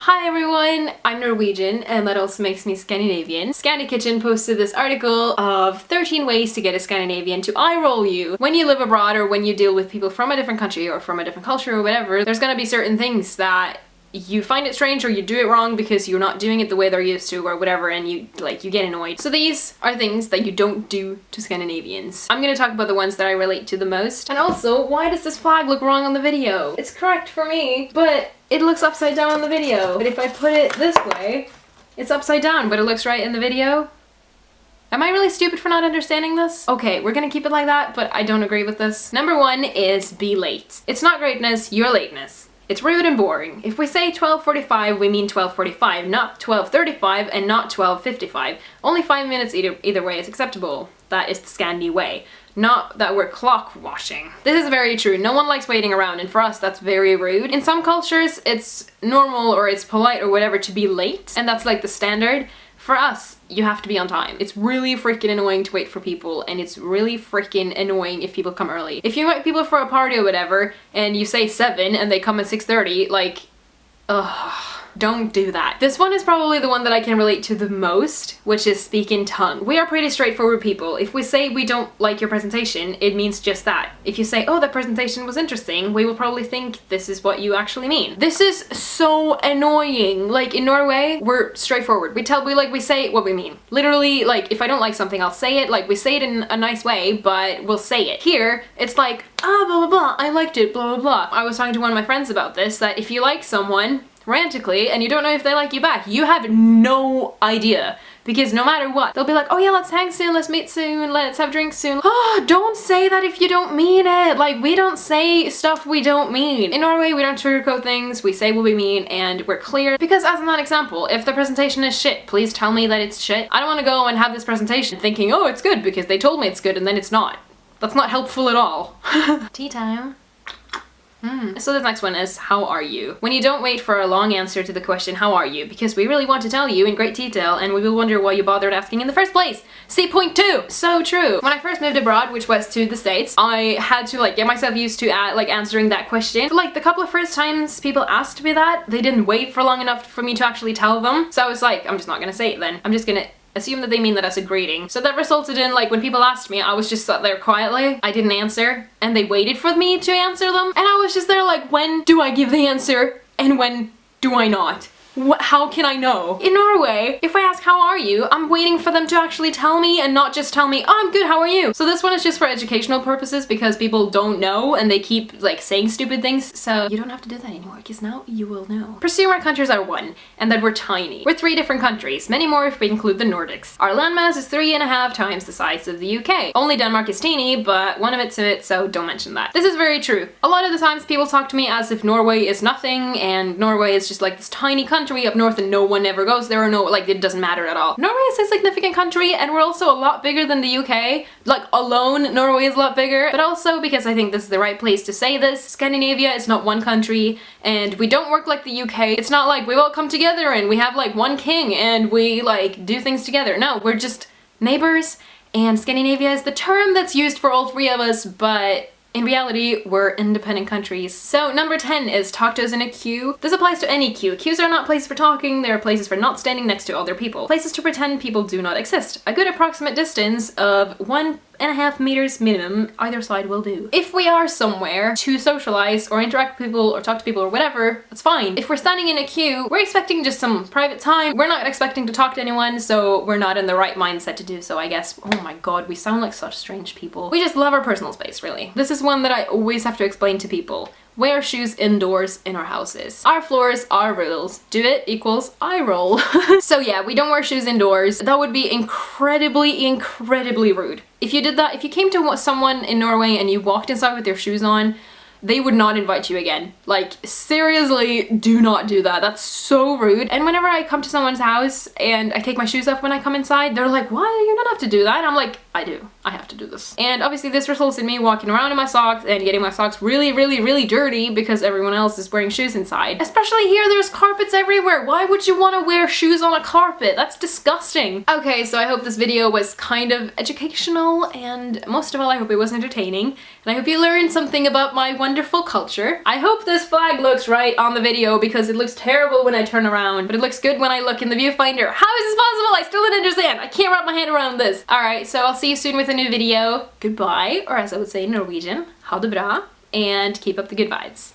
Hi everyone, I'm Norwegian and that also makes me Scandinavian. Scandi Kitchen posted this article of 13 ways to get a Scandinavian to eye roll you. When you live abroad or when you deal with people from a different country or from a different culture or whatever, there's gonna be certain things that you find it strange or you do it wrong because you're not doing it the way they're used to or whatever, and you get annoyed. So these are things that you don't do to Scandinavians. I'm gonna talk about the ones that I relate to the most. And also, why does this flag look wrong on the video? It's correct for me, but it looks upside down on the video. But if I put it this way, it's upside down, but it looks right in the video. Am I really stupid for not understanding this? Okay, we're gonna keep it like that, but I don't agree with this. Number one is be late. It's not greatness, you're lateness. It's rude and boring. If we say 12:45, we mean 12:45, not 12:35 and not 12:55. Only 5 minutes either way is acceptable. That is the Scandi way. Not that we're clock washing. This is very true. No one likes waiting around, and for us that's very rude. In some cultures it's normal or it's polite or whatever to be late, and that's like the standard. For us, you have to be on time. It's really freaking annoying to wait for people, and it's really freaking annoying if people come early. If you invite people for a party or whatever, and you say 7 and they come at 6:30, like, ugh. Don't do that. This one is probably the one that I can relate to the most, which is speak in tongue. We are pretty straightforward people. If we say we don't like your presentation, it means just that. If you say, oh, the presentation was interesting, we will probably think this is what you actually mean. This is so annoying. Like in Norway, we're straightforward. We say what we mean. Literally, like if I don't like something, I'll say it. Like we say it in a nice way, but we'll say it. Here, it's like, ah, blah, blah, blah, I liked it, blah, blah, blah. I was talking to one of my friends about this, that if you like someone romantically and you don't know if they like you back, you have no idea, because no matter what they'll be like, oh yeah, let's hang soon, let's meet soon, let's have drinks soon. Oh, don't say that if you don't mean it. Like, we don't say stuff we don't mean. In Norway, we don't sugarcoat things, we say what we mean and we're clear. Because as an example, if the presentation is shit, please tell me that it's shit. I don't want to go and have this presentation thinking, oh, it's good because they told me it's good, and then it's not. That's not helpful at all. Tea time. So the next one is, how are you? When you don't wait for a long answer to the question, how are you? Because we really want to tell you in great detail, and we will wonder why you bothered asking in the first place. See point 2. So true. When I first moved abroad, which was to the States, I had to get myself used to answering that question. But the couple of first times people asked me that, they didn't wait for long enough for me to actually tell them. So I was like, I'm just not gonna say it then. I'm just gonna assume that they mean that as a greeting. So that resulted in, when people asked me, I was just sat there quietly. I didn't answer, and they waited for me to answer them. And I was just there like, when do I give the answer and when do I not? How can I know? In Norway, if I ask how are you, I'm waiting for them to actually tell me and not just tell me, oh, I'm good, how are you? So this one is just for educational purposes because people don't know and they keep saying stupid things. So you don't have to do that anymore because now you will know. Presume our countries are one and that we're tiny. We're 3 different countries, many more if we include the Nordics. Our landmass is 3.5 times the size of the UK. Only Denmark is teeny, but one of it's to it, so don't mention that. This is very true. A lot of the times people talk to me as if Norway is nothing and Norway is just this tiny country up north and no one ever goes there, or no, it doesn't matter at all. Norway is a significant country and we're also a lot bigger than the UK. Alone, Norway is a lot bigger, but also because I think this is the right place to say this, Scandinavia is not one country and we don't work like the UK. It's not like we all come together and we have one king and we do things together. No, we're just neighbors, and Scandinavia is the term that's used for all 3 of us, but in reality, we're independent countries. So number 10 is talk to us in a queue. This applies to any queue. Queues are not places for talking, they are places for not standing next to other people. Places to pretend people do not exist. A good approximate distance of 1.5 meters minimum, either side will do. If we are somewhere to socialize or interact with people or talk to people or whatever, that's fine. If we're standing in a queue, we're expecting just some private time. We're not expecting to talk to anyone, so we're not in the right mindset to do so, I guess. Oh my god, we sound like such strange people. We just love our personal space, really. This is one that I always have to explain to people. Wear shoes indoors in our houses. Our floors, our rules. Do it equals eye roll. So yeah, we don't wear shoes indoors. That would be incredibly, incredibly rude. If you did that, if you came to someone in Norway and you walked inside with your shoes on, they would not invite you again. Seriously, do not do that. That's so rude. And whenever I come to someone's house and I take my shoes off when I come inside, they're like, why? You don't have to do that. And I'm like, I do. I have to do this. And obviously this results in me walking around in my socks and getting my socks really, really, really dirty because everyone else is wearing shoes inside. Especially here, there's carpets everywhere. Why would you want to wear shoes on a carpet? That's disgusting. Okay, so I hope this video was kind of educational, and most of all, I hope it was entertaining. And I hope you learned something about my wonderful culture. I hope this flag looks right on the video because it looks terrible when I turn around, but it looks good when I look in the viewfinder. How is this possible? I still don't understand. I can't wrap my head around this. Alright, so I'll see you soon with a new video. Goodbye, or as I would say in Norwegian, ha det bra, and keep up the good vibes.